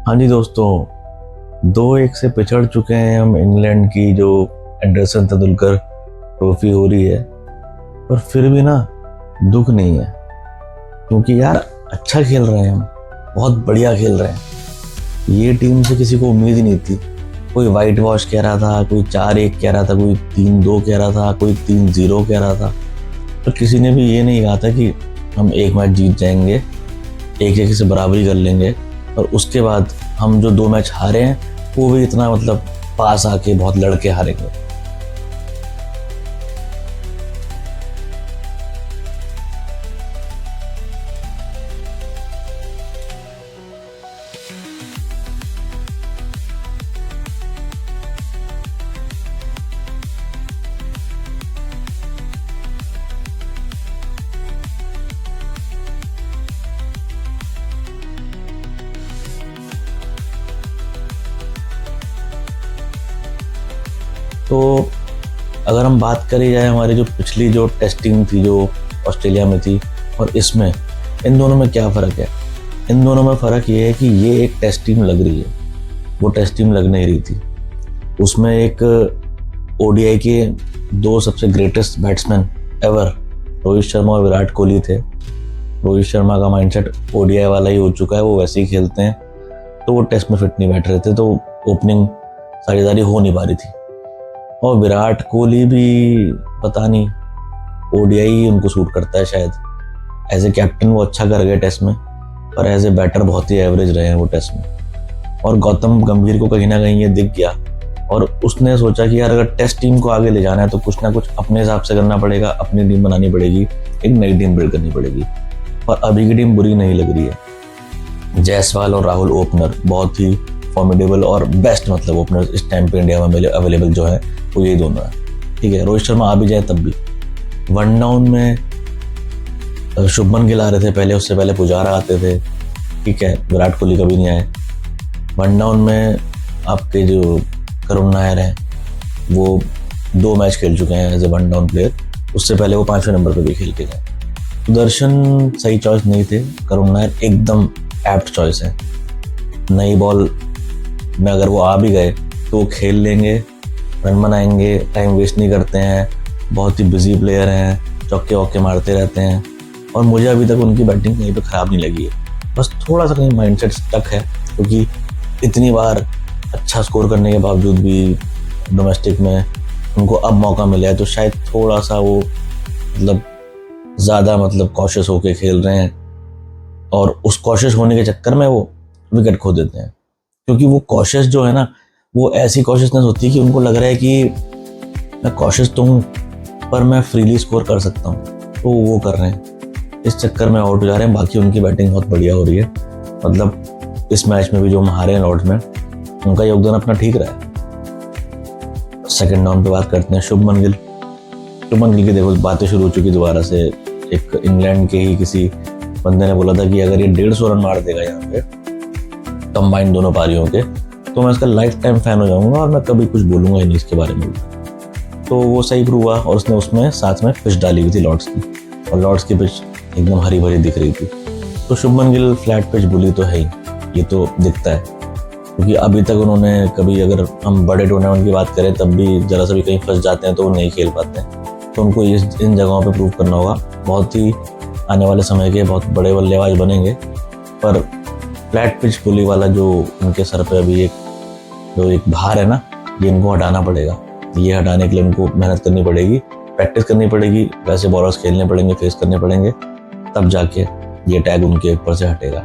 हाँ जी दोस्तों, 2-1 से पिछड़ चुके हैं हम। इंग्लैंड की जो एंडरसन तेंदुलकर ट्रॉफी हो रही है, पर फिर भी ना दुख नहीं है, क्योंकि यार अच्छा खेल रहे हैं हम, बहुत बढ़िया खेल रहे हैं। ये टीम से किसी को उम्मीद ही नहीं थी। कोई वाइट वॉश कह रहा था, कोई 4-1 कह रहा था, कोई 3-2 कह रहा था, कोई 3-0 कह रहा था, पर किसी ने भी ये नहीं कहा था कि हम एक मैच जीत जाएंगे, 1-1 से बराबरी कर लेंगे। और उसके बाद हम जो 2 मैच हारे हैं वो भी इतना पास आके बहुत लड़के हारेंगे। तो अगर हम बात करी जाए हमारी जो पिछली जो टेस्टिंग थी जो ऑस्ट्रेलिया में थी और इसमें, इन दोनों में क्या फ़र्क है? इन दोनों में फ़र्क ये है कि ये एक टेस्ट टीम लग रही है, वो टेस्ट टीम लग नहीं रही थी। उसमें एक ओडीआई के 2 सबसे greatest batsman ever, Rohit Sharma और विराट कोहली थे। रोहित शर्मा का माइंडसेट ओडीआई वाला ही हो चुका है, वो वैसे ही खेलते हैं, तो वो टेस्ट में फिट नहीं बैठ रहे थे, तो ओपनिंग साझेदारी हो नहीं पा रही थी। और विराट कोहली भी पता नहीं, ओडीआई उनको सूट करता है शायद। एज ए कैप्टन वो अच्छा कर गए टेस्ट में, पर एज ए बैटर बहुत ही एवरेज रहे हैं वो टेस्ट में। और गौतम गंभीर को कहीं ना कहीं ये दिख गया, और उसने सोचा कि यार अगर टेस्ट टीम को आगे ले जाना है तो कुछ ना कुछ अपने हिसाब से करना पड़ेगा, अपनी टीम बनानी पड़ेगी, एक नई टीम बिल्ड करनी पड़ेगी। और अभी की टीम बुरी नहीं लग रही है। जायसवाल और राहुल ओपनर बहुत ही फॉर्मिडेबल और बेस्ट ओपनर इस टाइम पे इंडिया में अवेलेबल जो है वो यही दोनों है। ठीक है, रोहित शर्मा आ भी जाए तब भी। वन डाउन में शुभमन गिल आ रहे थे पहले, उससे पहले पुजारा आते थे। ठीक है, विराट कोहली कभी नहीं आए। वन डाउन में आपके जो करुण नायर हैं वो 2 मैच खेल चुके हैं as a one down player, उससे पहले वो 5वें नंबर पर भी खेल के गए। सुदर्शन सही चॉइस नहीं थे, करुण नायर एकदम एप्ट चॉइस है। नई बॉल में अगर वो आ भी गए तो वो खेल लेंगे, रन बनाएंगे, टाइम वेस्ट नहीं करते हैं, बहुत ही बिजी प्लेयर हैं, चौके वौके मारते रहते हैं। और मुझे अभी तक उनकी बैटिंग कहीं पे ख़राब नहीं लगी है, बस थोड़ा सा कहीं माइंडसेट स्टक है, क्योंकि इतनी बार अच्छा स्कोर करने के बावजूद भी डोमेस्टिक में उनको अब मौका मिला है, तो शायद थोड़ा सा वो ज़्यादा कॉशियस होके खेल रहे हैं, और उस कॉशियस होने के चक्कर में वो विकेट खो देते हैं। क्योंकि वो कॉशियस जो है ना, वो ऐसी कॉशियसनेस होती है कि उनको लग रहा है कि मैं कॉशियस तो हूँ पर मैं फ्रीली स्कोर कर सकता हूँ, तो वो कर रहे हैं, इस चक्कर में आउट हो जा रहे हैं। बाकी उनकी बैटिंग बहुत बढ़िया हो रही है। इस मैच में भी जो हम हारे हैं लॉर्ड्स में, उनका योगदान अपना ठीक रहा है। सेकंड डाउन पे बात करते हैं शुभमन गिल। शुभमन गिल की देखो बातें शुरू हो चुकी दोबारा से। एक इंग्लैंड के ही किसी बंदे ने बोला था कि अगर ये 150 रन मार देगा यहाँ पे कंबाइन दोनों पारियों के, तो मैं इसका लाइफ टाइम फैन हो जाऊंगा और मैं कभी कुछ बोलूंगा ही नहीं इसके बारे में। तो वो सही प्रूव हुआ, और उसने उसमें साथ में पिच डाली हुई थी लॉर्ड्स की, और लॉर्ड्स की पिच एकदम हरी भरी दिख रही थी। तो शुभमन गिल फ्लैट पिच बुली तो है ही, ये तो दिखता है, क्योंकि अभी तक उन्होंने कभी, अगर हम बड़े टूर्नामेंट की बात करें तब भी जरा सा भी कहीं फंस जाते हैं तो वो नहीं खेल पाते हैं। तो उनको इन जगहों पे प्रूव करना होगा। बहुत ही आने वाले समय के बहुत बड़े बल्लेबाज बनेंगे, पर फ्लैट पिच बुली वाला जो उनके सर पे अभी एक भार है ना, ये इनको हटाना पड़ेगा। ये हटाने के लिए उनको मेहनत करनी पड़ेगी, प्रैक्टिस करनी पड़ेगी, वैसे बॉलर्स खेलने पड़ेंगे, फेस करने पड़ेंगे, तब जाके ये टैग उनके ऊपर से हटेगा।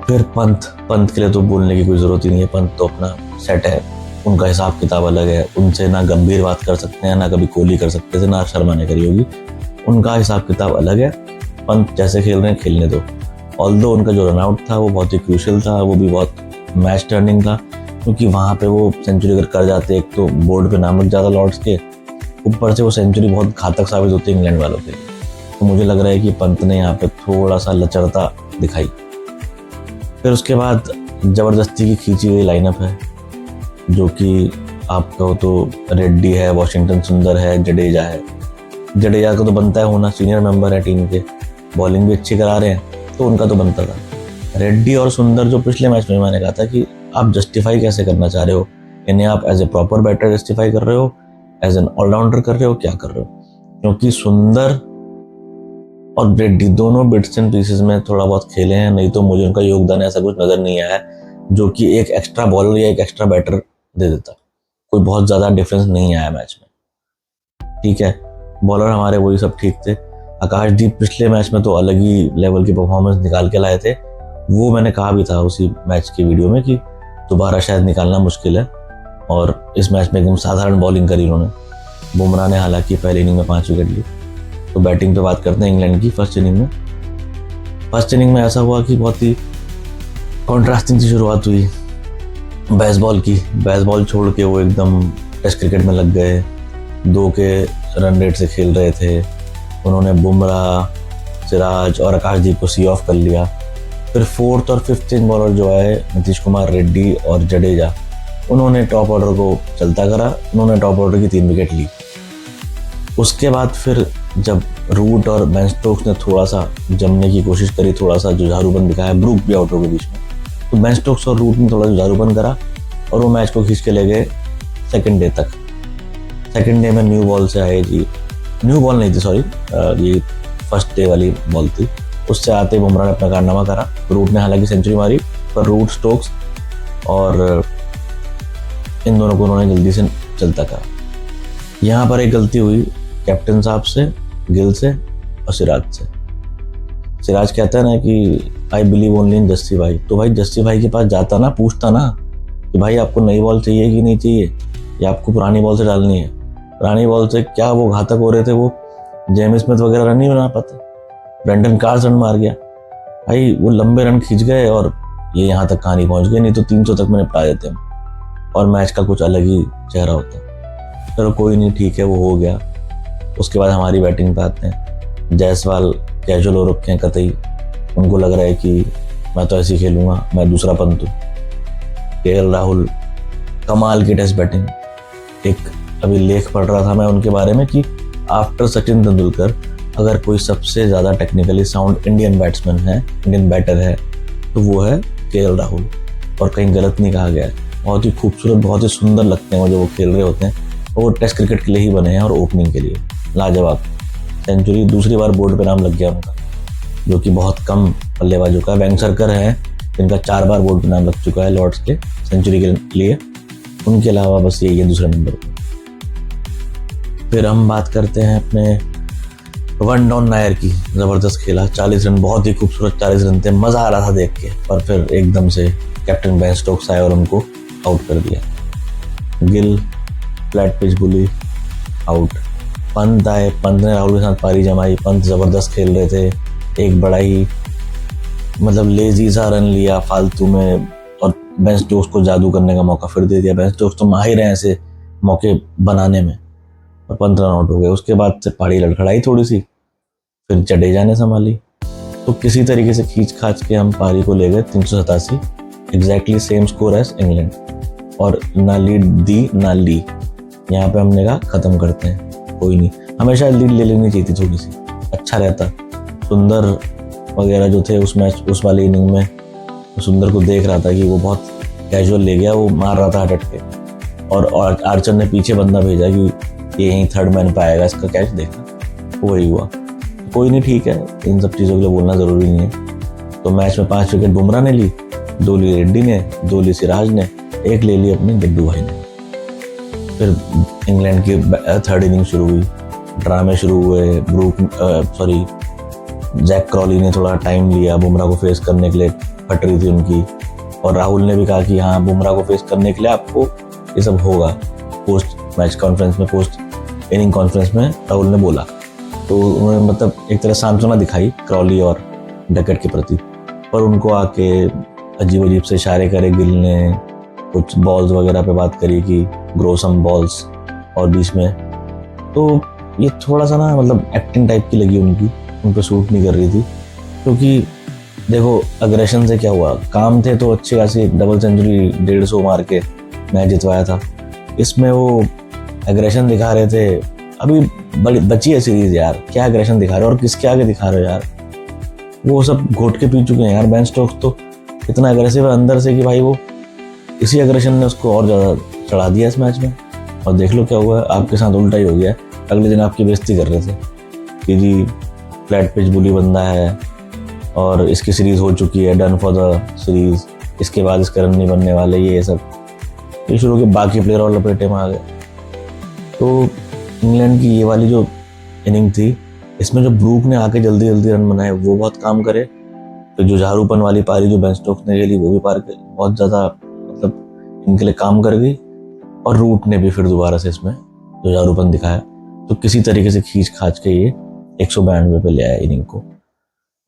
फिर पंत के लिए तो बोलने की कोई ज़रूरत ही नहीं है। पंत तो अपना सेट है, उनका हिसाब किताब अलग है। उनसे ना गंभीर बात कर सकते हैं, ना कभी कोहली कर सकते थे, ना शर्मा ने करी होगी। उनका हिसाब किताब अलग है। पंत जैसे खेल रहे हैं खेलने दो। ऑल्दो उनका जो रनआउट था वो बहुत ही क्रूशियल था, वो भी बहुत मैच टर्निंग था, क्योंकि वहाँ पे वो सेंचुरी अगर कर जाते, एक तो बोर्ड पे नाम लग जाता लॉर्ड्स के, ऊपर से वो सेंचुरी बहुत घातक साबित होती है इंग्लैंड वालों के लिए। तो मुझे लग रहा है कि पंत ने यहाँ पे थोड़ा सा लचरता दिखाई। फिर उसके बाद ज़बरदस्ती की खींची हुई लाइनअप है, जो कि आप कहो तो रेड्डी है, वॉशिंगटन सुंदर है, जडेजा है। जडेजा का तो बनता है होना, सीनियर मेंबर है टीम के, बॉलिंग भी अच्छी करा रहे हैं, तो उनका तो बनता था। रेड्डी और सुंदर जो पिछले मैच में मैंने कहा था कि आप जस्टिफाई कैसे करना चाह रहे हो, इन्हें आप as a proper batter justify कर रहे हो, एज एन ऑलराउंडर कर रहे हो, क्या कर रहे हो? क्योंकि सुंदर और रेड्डी दोनों बिट्स एंड पीसेस में थोड़ा बहुत खेले हैं, नहीं तो मुझे उनका योगदान ऐसा कुछ नजर नहीं आया जो कि एक एक्स्ट्रा बॉलर या एक एक्स्ट्रा बैटर दे देता। कोई बहुत ज़्यादा डिफरेंस नहीं आया मैच में। ठीक है, बॉलर हमारे वही सब ठीक थे। आकाशदीप पिछले मैच में तो अलग ही लेवल की परफॉर्मेंस निकाल के लाए थे, वो मैंने कहा भी था उसी मैच की वीडियो में कि दोबारा शायद निकालना मुश्किल है, और इस मैच में एकदम साधारण बॉलिंग करी उन्होंने। बुमराह ने हालांकि पहली इनिंग में 5 विकेट ली। तो बैटिंग पे बात करते हैं इंग्लैंड की। फर्स्ट इनिंग में ऐसा हुआ कि बहुत ही कॉन्ट्रास्टिंग सी शुरुआत हुई बेसबॉल छोड़ के वो एकदम टेस्ट क्रिकेट में लग गए। 2 के रन रेट से खेल रहे थे। उन्होंने बुमराह, सिराज और आकाशदीप को सी ऑफ कर लिया। फिर 4th और 5th बॉलर जो है नीतीश कुमार, रेड्डी और जडेजा, उन्होंने टॉप ऑर्डर को चलता करा। उन्होंने टॉप ऑर्डर की 3 विकेट ली। उसके बाद फिर जब रूट और बेन स्टोक्स ने थोड़ा सा जमने की कोशिश करी, थोड़ा सा जुझारूपन दिखाया, ब्रूक भी आउट हो गए बीच में, तो बेन स्टोक्स और रूट ने थोड़ा जुझारूपन करा और वो मैच को खींच के ले गए सेकंड डे तक। सेकंड डे में न्यू बॉल से आए जी, न्यू बॉल नहीं थी सॉरी, ये फर्स्ट डे वाली बॉल थी। उससे आते ही बुमराह ने अपना कारनामा करा। रूट ने हालांकि सेंचुरी मारी, पर रूट, स्टोक्स और इन दोनों को उन्होंने जल्दी से चलता करा। यहाँ पर एक गलती हुई कैप्टन साहब से, गिल से और सिराज से। सिराज कहता है ना कि I believe only in Jassi भाई, तो भाई जस्सी भाई के पास जाता ना, पूछता ना कि भाई आपको नई बॉल चाहिए कि नहीं चाहिए, या आपको पुरानी बॉल से डालनी है। पुरानी बॉल से क्या वो घातक हो रहे थे, वो जेम्स स्मिथ वगैरह रन नहीं बना पाते। ब्रेंडन कार्स रन मार गया भाई, वो लंबे रन खींच गए और ये यहाँ तक कहानी पहुंच गई, नहीं तो 300 तक में निपटा देते हम और मैच का कुछ अलग ही चेहरा होता। चलो कोई नहीं, ठीक है, वो हो गया। उसके बाद हमारी बैटिंग पे आते हैं। जायसवाल कैजुअल हो रखे हैं कतई, उनको लग रहा है कि मैं तो ऐसे ही खेलूंगा, मैं दूसरा पंत हूँ। केएल राहुल, कमाल की टेस्ट बैटिंग। एक अभी लेख पढ़ रहा था मैं उनके बारे में कि आफ्टर सचिन तेंदुलकर अगर कोई सबसे ज़्यादा टेक्निकली साउंड इंडियन बैट्समैन है, इंडियन बैटर है, तो वो है केएल राहुल। और कहीं गलत नहीं कहा गया है। बहुत ही खूबसूरत, बहुत ही सुंदर लगते हैं वो जो वो खेल रहे होते हैं। और वो टेस्ट क्रिकेट के लिए ही बने हैं और ओपनिंग के लिए लाजवाब। सेंचुरी दूसरी बार बोर्ड पे नाम लग गया उनका, जो कि बहुत कम बल्लेबाजों का। वेंगसरकर है जिनका 4 बार बोर्ड पे नाम लग चुका है लॉर्ड्स के सेंचुरी के लिए। उनके अलावा बस यही है दूसरे नंबर पर। फिर हम बात करते हैं अपने वन डाउन नायर की। ज़बरदस्त खेला, 40 रन, बहुत ही खूबसूरत 40 रन थे, मज़ा आ रहा था देख के। पर फिर एकदम से कैप्टन बेन स्टोक्स आए और उनको आउट कर दिया। गिल फ्लैट पिच बुली, आउट। पंत आए, पंत ने राहुल के साथ पारी जमाई। पंत ज़बरदस्त खेल रहे थे, एक बड़ा ही मतलब लेजी सा रन लिया फालतू में और बेन स्टोक्स को जादू करने का मौका फिर दे दिया। बेन स्टोक्स तो माहिर हैं ऐसे मौके बनाने में, और 15 रन आउट हो गए। उसके बाद से पारी लड़खड़ाई थोड़ी सी, फिर जडेजा ने संभाली। तो किसी तरीके से खींच खाच के हम पारी को ले गए 387, exactly same score as England. और ना लीड दी ना ली, यहाँ पे हमने कहा खत्म करते हैं, कोई नहीं, हमेशा लीड ले लेनी चाहिए थी थोड़ी सी, अच्छा रहता। सुंदर वगैरह जो थे उस मैच, उस वाली इनिंग में सुंदर को देख रहा था कि वो बहुत कैजुअल ले गया, वो मार रहा था हट के। और आर्चर ने पीछे बंदा भेजा कि ये यहीं थर्ड मैन पे आएगा, इसका कैच देखना, वही हुआ। कोई नहीं, ठीक है, इन सब चीज़ों के लिए बोलना ज़रूरी नहीं है। तो मैच में 5 विकेट बुमराह ने ली, 2 ली रेड्डी ने, 2 ली सिराज ने, 1 ले ली अपने गड्डू भाई ने। फिर इंग्लैंड की थर्ड इनिंग शुरू हुई, ड्रामे शुरू हुए। जैक क्रॉली ने थोड़ा टाइम लिया बुमराह को फेस करने के लिए, फट रही थी उनकी। और राहुल ने भी कहा कि हाँ, बुमराह को फेस करने के लिए आपको ये सब होगा। पोस्ट मैच कॉन्फ्रेंस में, पोस्ट इनिंग कॉन्फ्रेंस में राहुल ने बोला, तो उन्होंने मतलब एक तरह सांत्वना दिखाई क्रॉली और डकैट के प्रति। पर उनको आके अजीब अजीब से इशारे करे गिल ने, कुछ बॉल्स वगैरह पे बात करी कि ग्रो सम बॉल्स, और बीच में तो ये थोड़ा सा ना मतलब एक्टिंग टाइप की लगी उन पर सूट नहीं कर रही थी। क्योंकि देखो अग्रेशन से क्या हुआ, काम थे तो अच्छी खासी डबल सेंचुरी 150 मार के मैच जितवाया था। इसमें वो एग्रेशन दिखा रहे थे, अभी बड़ी बची है सीरीज यार, क्या एग्रेशन दिखा रहे हो और किसके आगे दिखा रहे हो यार। वो सब घोट के पी चुके हैं यार। बेन स्टोक्स तो इतना अग्रेसिव है अंदर से कि भाई वो इसी अग्रेशन ने उसको और ज़्यादा चढ़ा दिया इस मैच में। और देख लो क्या हुआ है, आपके साथ उल्टा ही हो गया। अगले दिन आपकी बेइज्जती कर रहे थे कि जी फ्लैट पिच बुली बंदा है और इसकी सीरीज़ हो चुकी है, डन फॉर द सीरीज़, इसके बाद इसके रन नहीं बनने वाले, ये सब ये शुरू के बाकी प्लेयर और लपेटे में आ गए। तो इंग्लैंड की ये वाली जो इनिंग थी, इसमें जो ब्रूक ने आके जल्दी जल्दी रन बनाए वो बहुत काम करे। तो जो झारूपन वाली पारी जो बेन स्टोक्स ने खेली वो भी बहुत ज़्यादा मतलब इनके लिए काम कर गई। और रूट ने भी फिर दोबारा से इसमें जो झारूपन दिखाया, तो किसी तरीके से खींच खाच के ये 192 पे ले आया इनिंग को।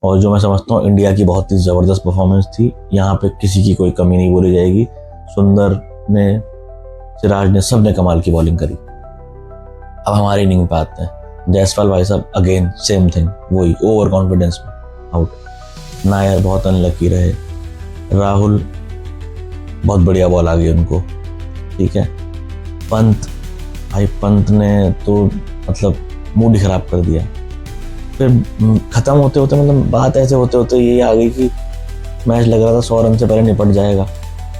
और जो मैं समझता हूँ इंडिया की बहुत ही ज़बरदस्त परफॉर्मेंस थी, यहाँ पे किसी की कोई कमी नहीं बोली जाएगी। सुंदर ने, सिराज ने, सब ने कमाल की बॉलिंग करी। अब हमारी इनिंग पे आते हैं। जायसवाल भाई साहब अगेन सेम थिंग, वही ओवर कॉन्फिडेंस में आउट। नायर बहुत अनलकी रहे। राहुल बहुत बढ़िया बॉल आ गई उनको, ठीक है। पंत ने तो मतलब मूड ही खराब कर दिया। फिर ख़त्म होते होते मतलब बात ऐसे होते होते ये आ गई कि मैच लग रहा था 100 रन से पहले निपट जाएगा,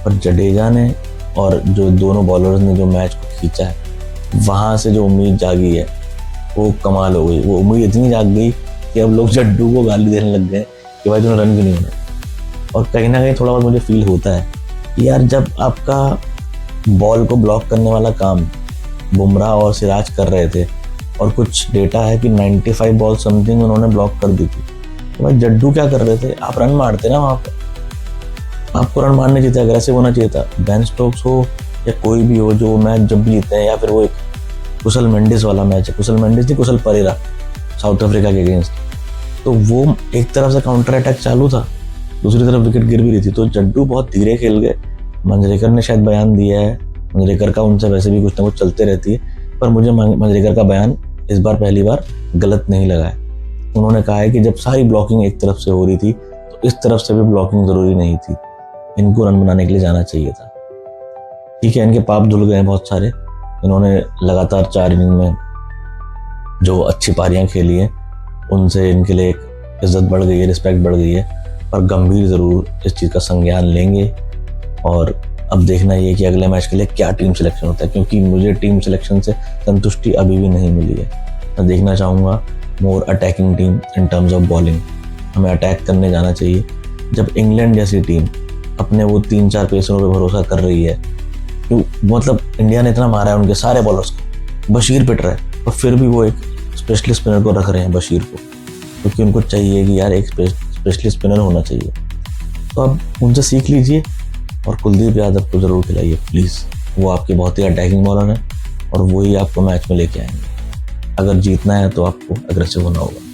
पर जडेजा ने और जो दोनों बॉलर्स ने जो मैच को खींचा है, वहाँ से जो उम्मीद जागी है वो कमाल हो गई। वो उम्मीद इतनी जाग गई कि अब लोग जड्डू को गाली देने लग गए कि भाई तूने रन क्यों नहीं बनाया। और कहीं ना कहीं थोड़ा बहुत मुझे फील होता है कि यार जब आपका बॉल को ब्लॉक करने वाला काम बुमराह और सिराज कर रहे थे और कुछ डेटा है कि 95 बॉल समथिंग उन्होंने ब्लॉक कर दी थी, तो भाई जड्डू क्या कर रहे थे? आप रन मारते ना वहाँ पे, आपको रन मारने चाहिए था, अग्रेसिव होना चाहिए था। बेन स्टोक्स हो या कोई भी हो जो मैच जब भी जीते हैं, या फिर वो एक कुशल मेंडिस वाला मैच है, कुशल परेरा साउथ अफ्रीका के अगेंस्ट, तो वो एक तरफ से काउंटर अटैक चालू था, दूसरी तरफ विकेट गिर भी रही थी, तो जड्डू बहुत धीरे खेल गए। मंजरेकर ने शायद बयान दिया है, मंजरेकर का उनसे वैसे भी कुछ ना कुछ चलते रहती है, पर मुझे मंजरेकर का बयान इस बार पहली बार गलत नहीं लगा है। उन्होंने कहा है कि जब सारी ब्लॉकिंग एक तरफ से हो रही थी तो इस तरफ से भी ब्लॉकिंग ज़रूरी नहीं थी, इनको रन बनाने के लिए जाना चाहिए था। ठीक है, इनके पाप धुल गए हैं बहुत सारे, इन्होंने लगातार 4 इनिंग में जो अच्छी पारियां खेली हैं उनसे इनके लिए एक इज्जत बढ़ गई है, रिस्पेक्ट बढ़ गई है, पर गंभीर ज़रूर इस चीज़ का संज्ञान लेंगे। और अब देखना ये कि अगले मैच के लिए क्या टीम सिलेक्शन होता है, क्योंकि मुझे टीम सिलेक्शन से संतुष्टि अभी भी नहीं मिली है। मैं देखना चाहूँगा more attacking team in terms of bowling, हमें अटैक करने जाना चाहिए। जब इंग्लैंड जैसी टीम अपने वो 3-4 पेसरों पर भरोसा कर रही है, क्यों मतलब इंडिया ने इतना मारा है उनके सारे बॉलर्स को, बशीर पिट रहा है, और फिर भी वो एक स्पेशलिस्ट स्पिनर को रख रहे हैं, बशीर को, क्योंकि उनको चाहिए कि यार एक स्पेशलिस्ट स्पिनर होना चाहिए। तो अब उनसे सीख लीजिए और कुलदीप यादव को ज़रूर खिलाइए प्लीज़, वो आपके बहुत ही अटैकिंग बॉलर हैं और वही आपको मैच में लेके आएंगे। अगर जीतना है तो आपको अग्रेसिव होना होगा।